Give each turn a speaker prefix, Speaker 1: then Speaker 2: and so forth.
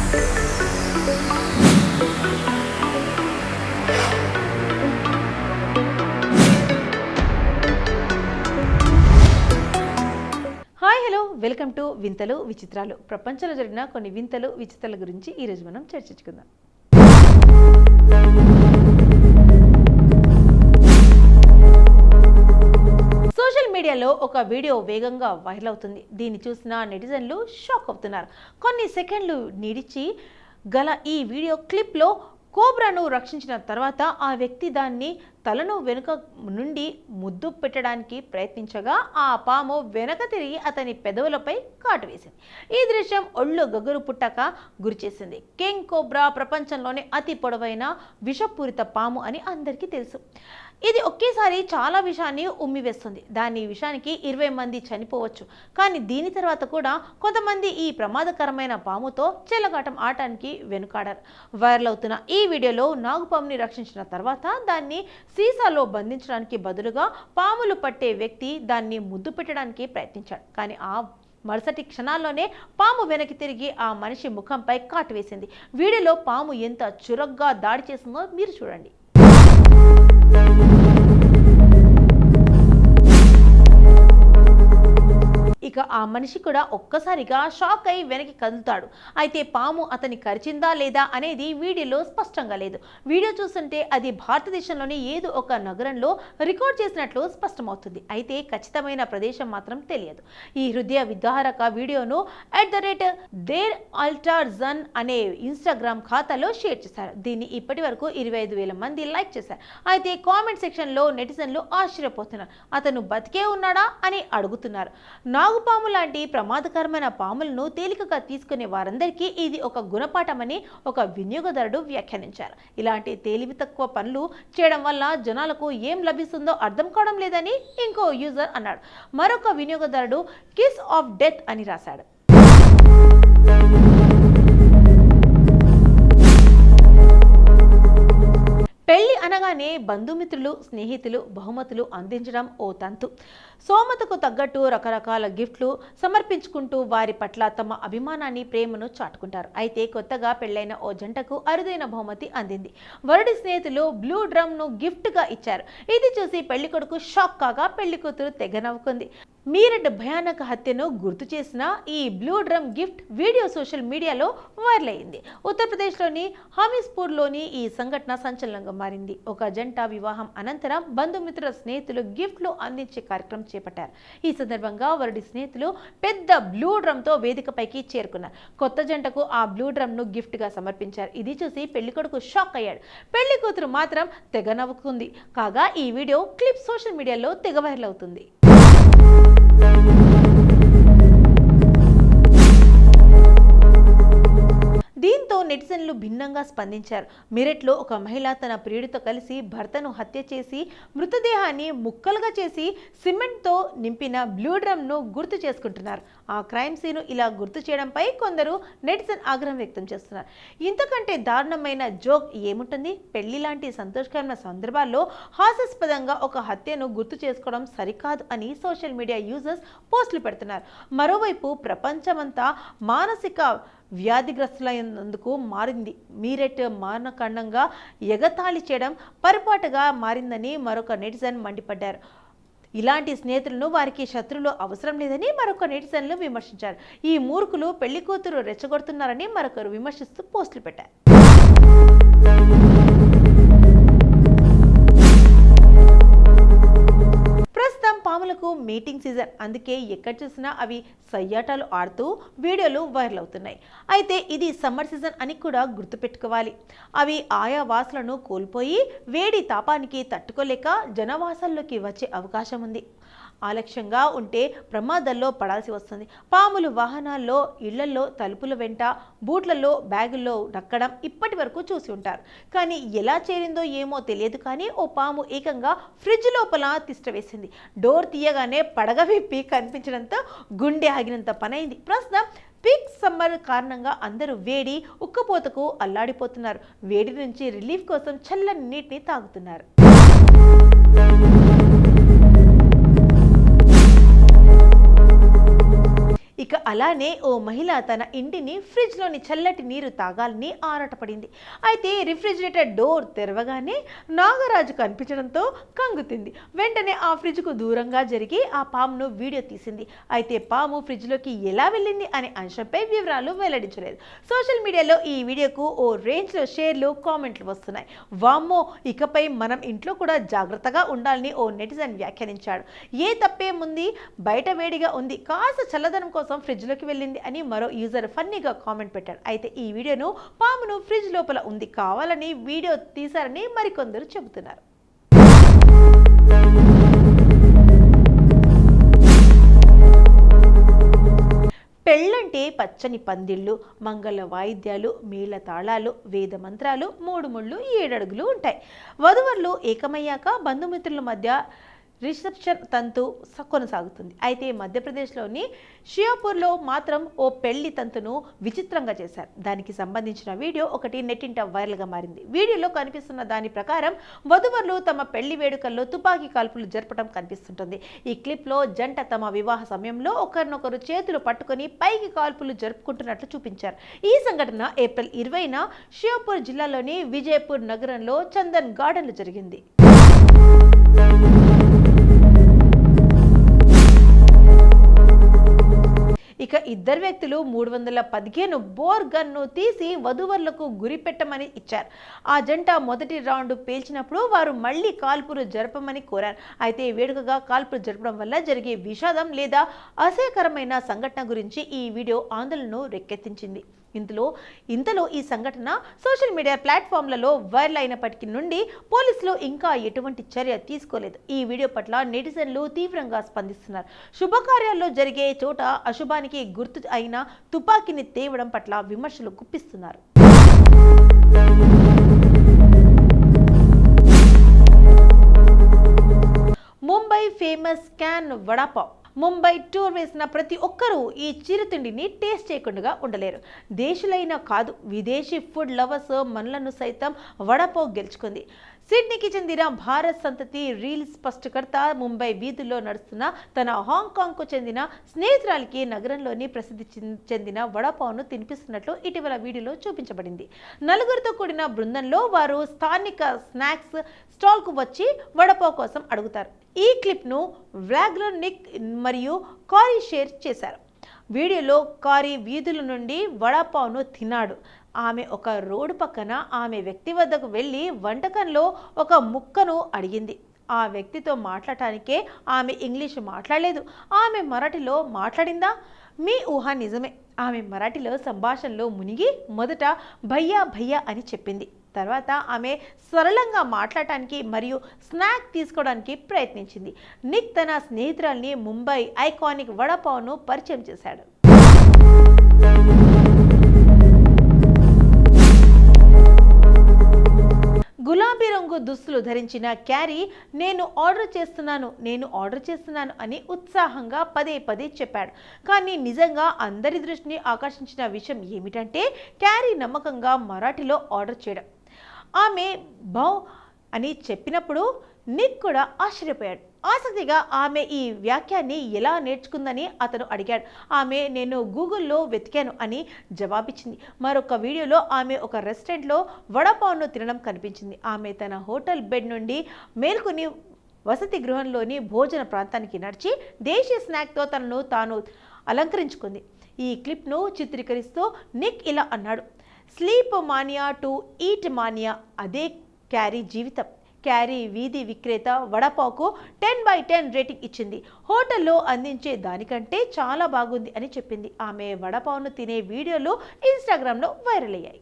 Speaker 1: Hi hello welcome to వింతలు విచిత్రాలు. ప్రపంచంలో జరిగిన కొన్ని వింతలు విచిత్రాల గురించి ఈరోజు మనం చర్చించుకుందాం. సోషల్ మీడియాలో ఒక వీడియో వేగంగా వైరల్ అవుతుంది. దీన్ని చూసిన నెటిజన్లు షాక్ అవుతున్నారు. కొన్ని సెకండ్లు నిడిచి గల ఈ వీడియో క్లిప్లో కోబ్రాను రక్షించిన తర్వాత ఆ వ్యక్తి దాన్ని తలను వెనుక నుండి ముద్దు పెట్టడానికి ప్రయత్నించగా ఆ పాము వెనక తిరిగి అతని పెదవులపై కాటు వేసింది. ఈ దృశ్యం ఒళ్ళు గగురు పుట్టక గురిచేసింది. కింగ్ కోబ్రా ప్రపంచంలోనే అతి పొడవైన విషపూరిత పాము అని అందరికీ తెలుసు. ఇది ఒకేసారి చాలా విషాన్ని ఉమ్మివేస్తుంది. దాని విషానికి 20 మంది చనిపోవచ్చు. కానీ దీని తర్వాత కూడా కొంతమంది ఈ ప్రమాదకరమైన పాముతో చెలగాటం ఆడటానికి వెనుకాడారు. వైరల్ అవుతున్న ఈ వీడియోలో నాగుపాముని రక్షించిన తర్వాత దాన్ని సీసాలో బంధించడానికి బదులుగా పాములు పట్టే వ్యక్తి దాన్ని ముద్దు పెట్టడానికి ప్రయత్నించాడు. కానీ ఆ మరుసటి క్షణాల్లోనే పాము వెనక్కి తిరిగి ఆ మనిషి ముఖంపై కాటు వేసింది. వీడియోలో పాము ఎంత చురుగ్గా దాడి చేసిందో మీరు చూడండి. ఇక ఆ మనిషి కూడా ఒక్కసారిగా షాక్ అయి వెనక్కి కదులుతాడు. అయితే పాము అతని కరిచిందా లేదా అనేది వీడియోలో స్పష్టంగా లేదు. వీడియో చూస్తుంటే అది భారతదేశంలోని ఏదో ఒక నగరంలో రికార్డ్ చేసినట్లు స్పష్టమవుతుంది. అయితే ఖచ్చితమైన ప్రదేశం మాత్రం తెలియదు. ఈ హృదయ విదారక వీడియోను @దేర్_అల్టార్జన్ అనే ఇన్స్టాగ్రామ్ ఖాతాలో షేర్ చేశారు. దీన్ని ఇప్పటి వరకు 25,000 మంది లైక్ చేశారు. అయితే కామెంట్ సెక్షన్లో నెటిజన్లు ఆశ్చర్యపోతున్నారు. అతను బతికే ఉన్నాడా అని అడుగుతున్నారు. నాగుపాము లాంటి ప్రమాదకరమైన పాములను తేలికగా తీసుకునే వారందరికీ ఇది ఒక గుణపాఠమని ఒక వినియోగదారుడు వ్యాఖ్యానించారు. ఇలాంటి తెలివి తక్కువ పనులు చేయడం వల్ల జనాలకు ఏం లభిస్తుందో అర్థం కావడం లేదని ఇంకో యూజర్ అన్నాడు. మరొక వినియోగదారుడు కిస్ ఆఫ్ డెత్ అని రాశాడు. పెళ్లి అనగానే బంధుమిత్రులు, స్నేహితులు బహుమతులు అందించడం ఓ తంతు. సోమతకు తగ్గట్టు రకరకాల గిఫ్ట్లు సమర్పించుకుంటూ వారి పట్ల తమ అభిమానాన్ని, ప్రేమను చాటుకుంటారు. అయితే కొత్తగా పెళ్లైన ఓ జంటకు అరుదైన బహుమతి అందింది. వరుడి స్నేహితులు బ్లూ డ్రమ్ను గిఫ్ట్గా ఇచ్చారు. ఇది చూసి పెళ్లి కొడుకు షాక్ కాగా పెళ్లి కూతురు తెగ నవ్వుకుంది. మీరట్ భయానక హత్యను గుర్తు చేసిన ఈ blue drum gift video social మీడియాలో వైరల్ అయింది. ఉత్తరప్రదేశ్లోని హమీర్పూర్లోని ఈ సంఘటన సంచలనంగా మారింది. ఒక జంట వివాహం అనంతరం బంధుమిత్రుల స్నేహితులు గిఫ్ట్లు అందించే కార్యక్రమం చేపట్టారు. ఈ సందర్భంగా వరుడి స్నేహితులు పెద్ద బ్లూ డ్రమ్తో వేదికపైకి చేరుకున్నారు. కొత్త జంటకు ఆ బ్లూ డ్రమ్ను గిఫ్ట్గా సమర్పించారు. ఇది చూసి పెళ్లి కొడుకు షాక్ అయ్యాడు. పెళ్లి కూతురు మాత్రం తెగ నవ్వుకుంది. కాగా ఈ వీడియో క్లిప్ సోషల్ మీడియాలో తెగ వైరల్ అవుతుంది. దీంతో నెటిజన్లు భిన్నంగా స్పందించారు. మీరట్లో ఒక మహిళ తన ప్రియుడితో కలిసి భర్తను హత్య చేసి మృతదేహాన్ని ముక్కలుగా చేసి సిమెంట్తో నింపిన బ్లూ డ్రమ్ను గుర్తు చేసుకుంటున్నారు. ఆ క్రైమ్ సీను ఇలా గుర్తు చేయడంపై కొందరు నెటిజన్ ఆగ్రహం వ్యక్తం చేస్తున్నారు. ఇంతకంటే దారుణమైన జోక్ ఏముంటుంది? పెళ్లి లాంటి సంతోషకరమైన సందర్భాల్లో హాస్యాస్పదంగా ఒక హత్యను గుర్తు చేసుకోవడం సరికాదు అని సోషల్ మీడియా యూజర్స్ పోస్టులు పెడుతున్నారు. మరోవైపు ప్రపంచమంతా మానసిక వ్యాధిగ్రస్తులైనందుకు మారింది. మీరట్ మానకాండంగా ఎగతాళి చేయడం పరిపాటుగా మారిందని మరొక నెటిజన్ మండిపడ్డారు. ఇలాంటి స్నేహితులను వారికి శత్రువులు అవసరం లేదని మరొక నెటిజన్లు విమర్శించారు. ఈ మూర్ఖులు పెళ్లి కూతురు రెచ్చగొడుతున్నారని మరొకరు విమర్శిస్తూ పోస్టులు పెట్టారు. పాములకు మీటింగ్ సీజన్, అందుకే ఎక్కడ చూసినా అవి సయ్యాటాలు ఆడుతూ వీడియోలు వైరల్ అవుతున్నాయి. అయితే ఇది సమ్మర్ సీజన్ అని కూడా గుర్తుపెట్టుకోవాలి. అవి ఆయా వాసులను కోల్పోయి వేడి తాపానికి తట్టుకోలేక జనవాసాల్లోకి వచ్చే అవకాశం ఉంది. ఆలక్ష్యంగా ఉంటే ప్రమాదాల్లో పడాల్సి వస్తుంది. పాములు వాహనాల్లో, ఇళ్లలో, తలుపుల వెంట, బూట్లలో, బ్యాగుల్లో నక్కడం ఇప్పటి వరకు చూసి ఉంటారు. కానీ ఎలా చేరిందో ఏమో తెలియదు. కానీ ఓ పాము ఏకంగా ఫ్రిడ్జ్ లోపల తిష్టవేసింది. డోర్ తీయగానే పడగ విప్పి కనిపించడంతో గుండె ఆగినంత పనైంది. ప్రస్తుతం పీక్ సమ్మర్ కారణంగా అందరూ వేడి, ఉక్కపోతకు అల్లాడిపోతున్నారు. వేడి నుంచి రిలీఫ్ కోసం చల్లని నీటిని తాగుతున్నారు. ఇక అలానే ఓ మహిళ తన ఇంటిని ఫ్రిడ్జ్లోని చల్లటి నీరు తాగాలని ఆరాటపడింది. అయితే రిఫ్రిజిరేటర్ డోర్ తెరవగానే నాగరాజు కనిపించడంతో కంగుతింది. వెంటనే ఆ ఫ్రిడ్జ్కు దూరంగా జరిగి ఆ పామును వీడియో తీసింది. అయితే పాము ఫ్రిడ్జ్లోకి ఎలా వెళ్ళింది అనే అంశంపై వివరాలు వెల్లడించలేదు. సోషల్ మీడియాలో ఈ వీడియోకు ఓ రేంజ్లో షేర్లు, కామెంట్లు వస్తున్నాయి. వామ్మో, ఇకపై మనం ఇంట్లో కూడా జాగ్రత్తగా ఉండాలని ఓ నెటిజన్ వ్యాఖ్యానించాడు. ఏ తప్పేముంది, బయట వేడిగా ఉంది, కాస్త చల్లదనం కోసం ఫ్రిడ్జ్లోకి వెళ్ళింది అని మరో యూజర్ ఫన్నీగా కామెంట్ పెట్టాడు. అయితే ఈ వీడియోను పామును ఫ్రిడ్జ్ లోపల ఉంది కావాలని వీడియో తీశారని మరికొందరు చెబుతున్నారు. పెళ్ళంటే పచ్చని పందిళ్ళు, మంగళ వాయిద్యాలు, మేళ తాళాలు, వేద మంత్రాలు, 3 ముళ్ళు 7 అడుగులు ఉంటాయి. వధువరులు ఏకమయ్యాక బంధుమిత్రుల మధ్య రిసెప్షన్ తంతు కొనసాగుతుంది. అయితే మధ్యప్రదేశ్లోని షియాపూర్లో మాత్రం ఓ పెళ్లి తంతును విచిత్రంగా చేశారు. దానికి సంబంధించిన వీడియో ఒకటి నెట్టింట వైరల్గా మారింది. వీడియోలో కనిపిస్తున్న దాని ప్రకారం వధువరులు తమ పెళ్లి వేడుకల్లో తుపాకీ కాల్పులు జరపడం కనిపిస్తుంటుంది. ఈ క్లిప్లో జంట తమ వివాహ సమయంలో ఒకరినొకరు చేతులు పట్టుకొని పైకి కాల్పులు జరుపుకుంటున్నట్లు చూపించారు. ఈ సంఘటన ఏప్రిల్ 20న షియాపూర్ జిల్లాలోని విజయపూర్ నగరంలో చందన్ గార్డెన్లో జరిగింది. ఇక ఇద్దరు వ్యక్తులు 315 బోర్ గన్ను తీసి వధువరులకు గురిపెట్టమని ఇచ్చారు. ఆ జంట మొదటి రౌండ్ పేల్చినప్పుడు వారు మళ్లీ కాల్పులు జరపమని కోరారు. అయితే వేడుకగా కాల్పులు జరపడం వల్ల జరిగే విషాదం లేదా అసహ్యకరమైన సంఘటన గురించి ఈ వీడియో ఆందోళనను రేకెత్తించింది. ఇంతలో ఈ సంఘటన సోషల్ మీడియా ప్లాట్ఫామ్లలో వైరల్ అయినప్పటికీ నుండి పోలీసులు ఇంకా ఎటువంటి చర్య తీసుకోలేదు. ఈ వీడియో పట్ల నెటిజన్లు తీవ్రంగా స్పందిస్తున్నారు. శుభకార్యాల్లో జరిగే చోట అశుభానికి గుర్తు అయిన తుపాకీని తేవడం పట్ల విమర్శలు గుప్పిస్తున్నారు. ముంబై ఫేమస్ క్యాన్ వడాపావ్. ముంబై టూర్ వేసిన ప్రతి ఒక్కరూ ఈ చిరుతిండిని టేస్ట్ చేయకుండా ఉండలేరు. దేశీయులైనా కాదు, విదేశీ ఫుడ్ లవర్స్ మనలను సైతం వడాపావ్ గెలుచుకుంది. సిడ్నీకి చెందిన భారత్ సంతతి రీల్ స్పష్టకర్త ముంబై వీధుల్లో నడుస్తున్న తన హాంకాంగ్కు చెందిన స్నేహితురాలికి నగరంలోని ప్రసిద్ధి చెందిన వడాపావ్ను తినిపిస్తున్నట్లు ఇటీవల వీడియోలో చూపించబడింది. నలుగురితో కూడిన బృందంలో వారు స్థానిక స్నాక్స్ స్టాల్కు వచ్చి వడాపావ్ కోసం అడుగుతారు. ఈ క్లిప్ను వ్లాగర్ నిక్ మరియు కారీ షేర్ చేశారు. వీడియోలో కారీ వీధుల నుండి వడాపావ్ను తిన్నాడు. ఆమె ఒక రోడ్డు పక్కన ఆమె వ్యక్తి వద్దకు వెళ్ళి వంటకంలో ఒక ముక్కను అడిగింది. ఆ వ్యక్తితో మాట్లాడటానికే ఆమె ఇంగ్లీష్ మాట్లాడలేదు. ఆమె మరాఠీలో మాట్లాడిందా? మీ ఊహ నిజమే. ఆమె మరాఠీలో సంభాషణలో మునిగి మొదట భయ్యా భయ్యా అని చెప్పింది. తర్వాత ఆమె సరళంగా మాట్లాడటానికి మరియు స్నాక్ తీసుకోవడానికి ప్రయత్నించింది. నిక్ తన స్నేహితురాల్ని ముంబై ఐకానిక్ వడాపావ్ను పరిచయం చేశాడు. గులాబీ రంగు దుస్తులు ధరించిన క్యారీ నేను ఆర్డర్ చేస్తున్నాను అని ఉత్సాహంగా పదే చెప్పాడు. కానీ నిజంగా అందరి దృష్టిని ఆకర్షించిన విషయం ఏమిటంటే క్యారీ నమ్మకంగా మరాఠీలో ఆర్డర్ చేయడం. ఆమె బౌ అని చెప్పినప్పుడు నిక్ కూడా ఆశ్చర్యపోయాడు. ఆసక్తిగా ఆమె ఈ వాక్యాన్ని ఎలా నేర్చుకుందని అతను అడిగాడు. ఆమె నేను గూగుల్లో వెతికాను అని జవాబిచ్చింది. మరొక వీడియోలో ఆమె ఒక రెస్టారెంట్లో వడాపావ్ను తినడం కనిపించింది. ఆమె తన హోటల్ బెడ్ నుండి మేల్కొని వసతి గృహంలోని భోజన ప్రాంతానికి నడిచి దేశీయ స్నాక్తో తనను తాను అలంకరించుకుంది. ఈ క్లిప్ను చిత్రీకరిస్తూ నిక్ ఇలా అన్నాడు, sleep mania to eat mania, అదే క్యారీ జీవితం. క్యారీ వీధి విక్రేత వడాపావ్కు 10/10 రేటింగ్ ఇచ్చింది. హోటల్లో అందించే దానికంటే చాలా బాగుంది అని చెప్పింది. ఆమె వడాపావ్ను తినే వీడియోలు ఇన్స్టాగ్రామ్లో వైరల్ అయ్యాయి.